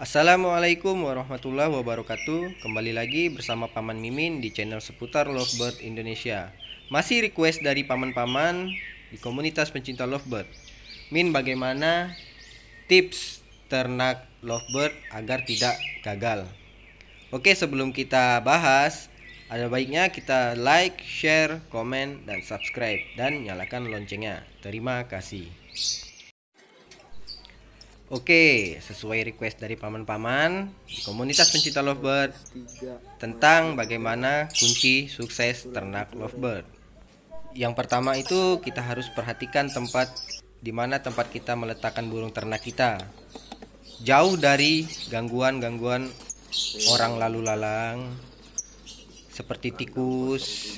Assalamualaikum warahmatullahi wabarakatuh. Kembali lagi bersama Paman Mimin di channel seputar Lovebird Indonesia. Masih request dari paman-paman di komunitas pencinta lovebird. Min, bagaimana tips ternak lovebird agar tidak gagal? Oke, sebelum kita bahas, ada baiknya kita like, share, komen, dan subscribe, dan nyalakan loncengnya. Terima kasih. Oke, sesuai request dari paman-paman di komunitas pencinta lovebird tentang bagaimana kunci sukses ternak lovebird. Yang pertama itu kita harus perhatikan tempat di mana tempat kita meletakkan burung ternak kita. Jauh dari gangguan-gangguan orang lalu lalang seperti tikus,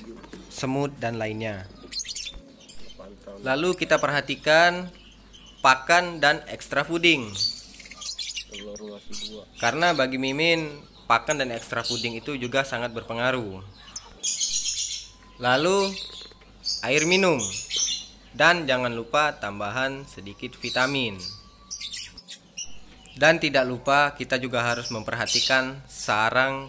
semut, dan lainnya. Lalu kita perhatikan pakan dan extra fooding. Karena bagi Mimin, pakan dan extra fooding itu juga sangat berpengaruh. Lalu air minum, dan jangan lupa tambahan sedikit vitamin. Dan tidak lupa kita juga harus memperhatikan sarang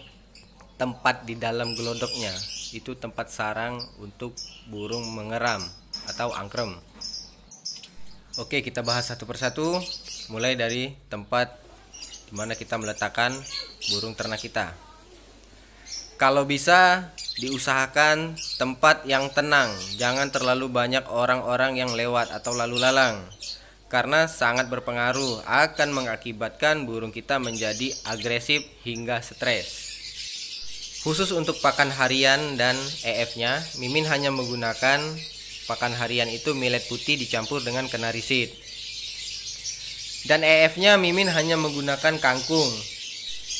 tempat di dalam gelodoknya. Itu tempat sarang untuk burung mengeram atau angkrem. Oke, kita bahas satu persatu, mulai dari tempat dimana kita meletakkan burung ternak kita. Kalau bisa diusahakan tempat yang tenang, jangan terlalu banyak orang-orang yang lewat atau lalu lalang, karena sangat berpengaruh, akan mengakibatkan burung kita menjadi agresif hingga stres. Khusus untuk pakan harian dan EF-nya, Mimin hanya menggunakan pakan harian itu millet putih dicampur dengan kenari seed. Dan EF-nya Mimin hanya menggunakan kangkung.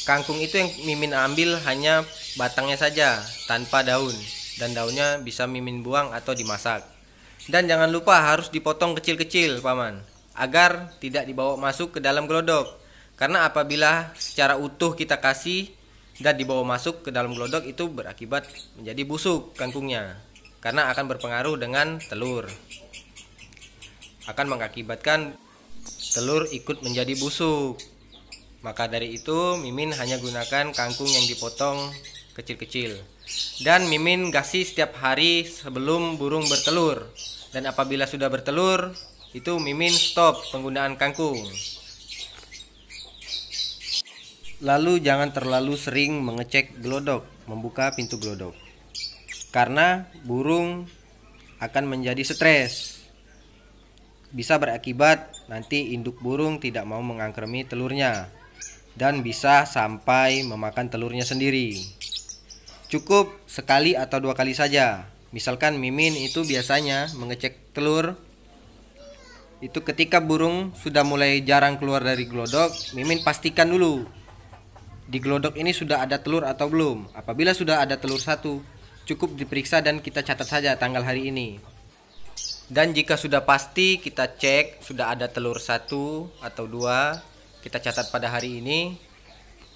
Kangkung itu yang Mimin ambil hanya batangnya saja, tanpa daun. Dan daunnya bisa Mimin buang atau dimasak. Dan jangan lupa harus dipotong kecil-kecil, Paman, agar tidak dibawa masuk ke dalam gelodok. Karena apabila secara utuh kita kasih dan dibawa masuk ke dalam gelodok, itu berakibat menjadi busuk kangkungnya. Karena akan berpengaruh dengan telur, akan mengakibatkan telur ikut menjadi busuk. Maka dari itu Mimin hanya gunakan kangkung yang dipotong kecil-kecil. Dan Mimin kasih setiap hari sebelum burung bertelur. Dan apabila sudah bertelur, itu Mimin stop penggunaan kangkung. Lalu jangan terlalu sering mengecek gelodok, membuka pintu gelodok, karena burung akan menjadi stres. Bisa berakibat nanti induk burung tidak mau mengangkremi telurnya dan bisa sampai memakan telurnya sendiri. Cukup sekali atau dua kali saja. Misalkan Mimin itu biasanya mengecek telur itu ketika burung sudah mulai jarang keluar dari gelodok. Mimin pastikan dulu di gelodok ini sudah ada telur atau belum. Apabila sudah ada telur satu, cukup diperiksa dan kita catat saja tanggal hari ini. Dan jika sudah pasti kita cek sudah ada telur satu atau dua, kita catat pada hari ini.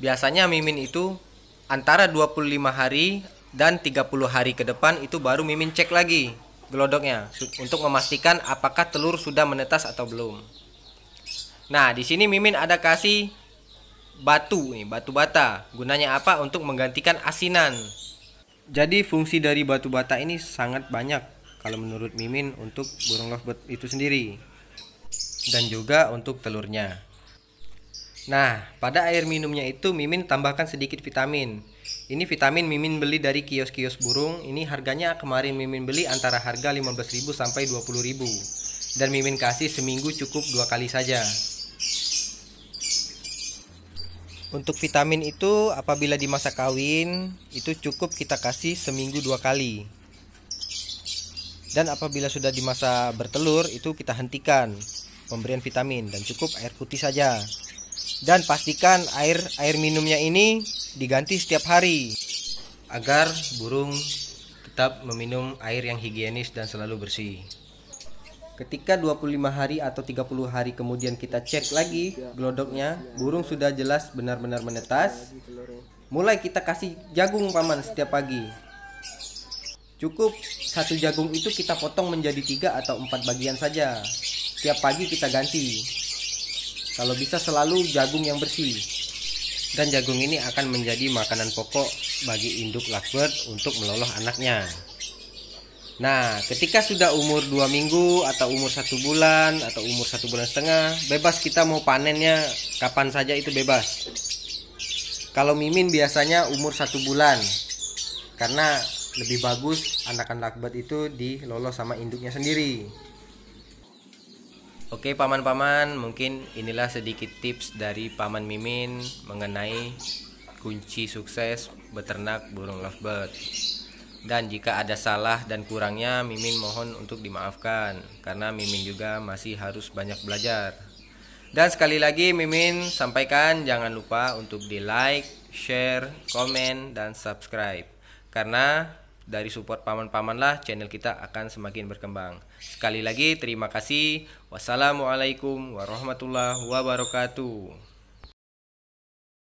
Biasanya Mimin itu antara 25 hari dan 30 hari ke depan itu baru Mimin cek lagi gelodoknya untuk memastikan apakah telur sudah menetas atau belum. Nah, di sini Mimin ada kasih batu nih, batu bata. Gunanya apa? Untuk menggantikan asinan. Jadi fungsi dari batu bata ini sangat banyak kalau menurut Mimin untuk burung lovebird itu sendiri, dan juga untuk telurnya. Nah, pada air minumnya itu Mimin tambahkan sedikit vitamin. Ini vitamin Mimin beli dari kios-kios burung. Ini harganya kemarin Mimin beli antara harga 15.000 sampai 20.000. Dan Mimin kasih seminggu cukup 2 kali saja. Untuk vitamin itu apabila di masa kawin itu cukup kita kasih seminggu 2 kali. Dan apabila sudah di masa bertelur itu kita hentikan pemberian vitamin dan cukup air putih saja. Dan pastikan air minumnya ini diganti setiap hari agar burung tetap meminum air yang higienis dan selalu bersih. Ketika 25 hari atau 30 hari kemudian kita cek lagi gelodoknya, burung sudah jelas benar-benar menetas. Mulai kita kasih jagung, Paman, setiap pagi. Cukup satu jagung itu kita potong menjadi 3 atau 4 bagian saja. Setiap pagi kita ganti. Kalau bisa selalu jagung yang bersih. Dan jagung ini akan menjadi makanan pokok bagi induk lovebird untuk meloloh anaknya. Nah, ketika sudah umur 2 minggu atau umur 1 bulan atau umur 1,5 bulan, bebas kita mau panennya kapan saja, itu bebas. Kalau Mimin biasanya umur 1 bulan, karena lebih bagus anakan lovebird itu diloloh sama induknya sendiri. Oke paman-paman, mungkin inilah sedikit tips dari Paman Mimin mengenai kunci sukses beternak burung lovebird. Dan jika ada salah dan kurangnya, Mimin mohon untuk dimaafkan, karena Mimin juga masih harus banyak belajar. Dan sekali lagi Mimin sampaikan, jangan lupa untuk di like, share, komen, dan subscribe, karena dari support paman-paman lah channel kita akan semakin berkembang. Sekali lagi terima kasih. Wassalamualaikum warahmatullahi wabarakatuh.